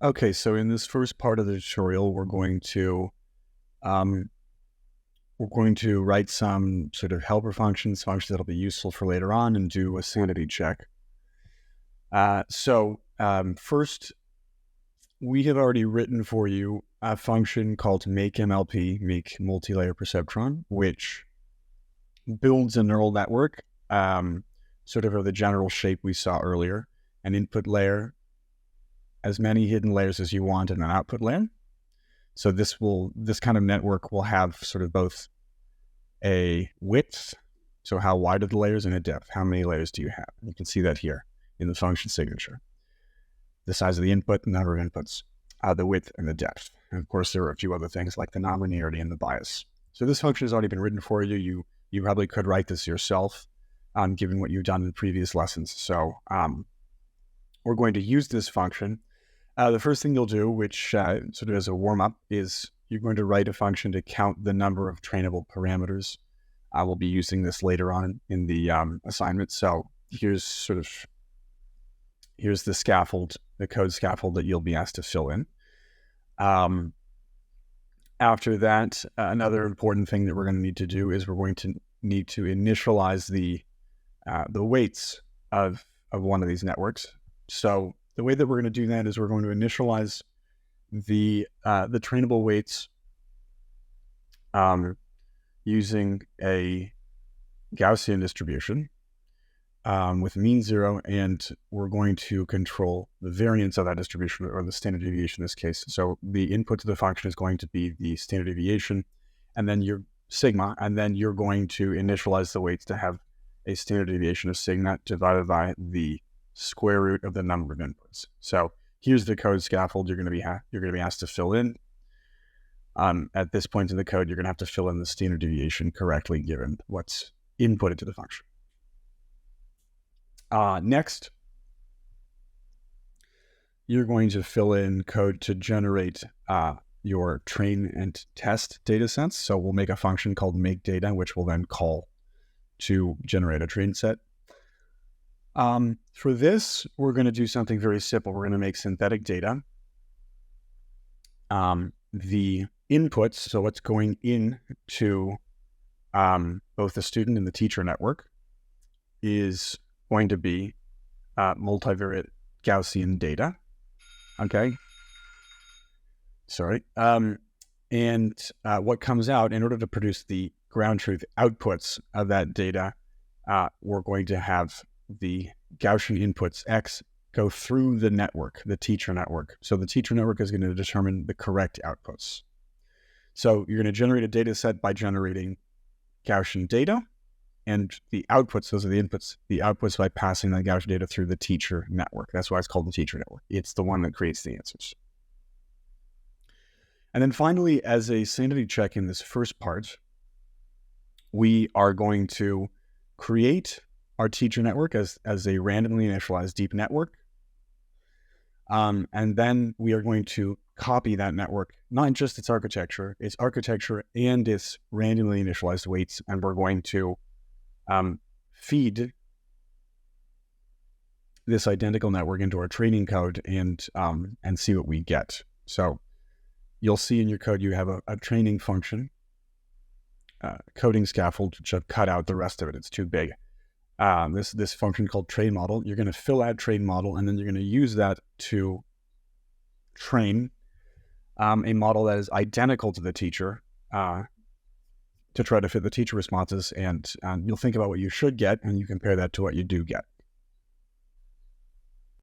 Okay, so in this first part of the tutorial, um, we're going to write some sort of helper functions that'll be useful for later on, and do a sanity check. First, we have already written for you a function called makeMLP, make multi-layer perceptron, which builds a neural network, sort of the general shape we saw earlier, an input layer, as many hidden layers as you want, and an output layer. So this kind of network will have sort of both a width, so how wide are the layers, and a depth, how many layers do you have? You can see that here in the function signature. The size of the input, the number of inputs, the width, and the depth. And of course, there are a few other things like the nonlinearity and the bias. So this function has already been written for you. You probably could write this yourself, given what you've done in previous lessons. So we're going to use this function. The first thing you'll do, which sort of as a warm-up, is you're going to write a function to count the number of trainable parameters. I will be using this later on in the assignment. So here's the scaffold, the code scaffold that you'll be asked to fill in. After that, another important thing that we're going to need to do is we're going to need to initialize the weights of one of these networks. So the way that we're going to do that is we're going to initialize the trainable weights using a Gaussian distribution with mean 0, and we're going to control the variance of that distribution, or the standard deviation in this case. So the input to the function is going to be the standard deviation, and then your sigma, and then you're going to initialize the weights to have a standard deviation of sigma divided by the square root of the number of inputs. So here's the code scaffold you're going to be asked to fill in. At this point in the code, you're going to have to fill in the standard deviation correctly given what's inputted to the function. Next, you're going to fill in code to generate your train and test data sets. So we'll make a function called makeData, which will then call to generate a train set. For this, we're going to do something very simple. We're going to make synthetic data. The inputs, so what's going in to both the student and the teacher network, is going to be multivariate Gaussian data. Okay. Sorry. And what comes out, in order to produce the ground truth outputs of that data, we're going to have the Gaussian inputs X go through the network, the teacher network. So the teacher network is going to determine the correct outputs. So you're going to generate a data set by generating Gaussian data, and the outputs, those are the inputs, the outputs by passing the Gaussian data through the teacher network. That's why it's called the teacher network. It's the one that creates the answers. And then finally, as a sanity check in this first part, we are going to create our teacher network as a randomly initialized deep network. And then we are going to copy that network, not just its architecture and its randomly initialized weights, and we're going to feed this identical network into our training code and see what we get. So you'll see in your code you have a training function, coding scaffold, which I've cut out the rest of it. It's too big. This function called train model. You're going to fill out train model, and then you're going to use that to train a model that is identical to the teacher, to try to fit the teacher responses, and you'll think about what you should get, and you compare that to what you do get.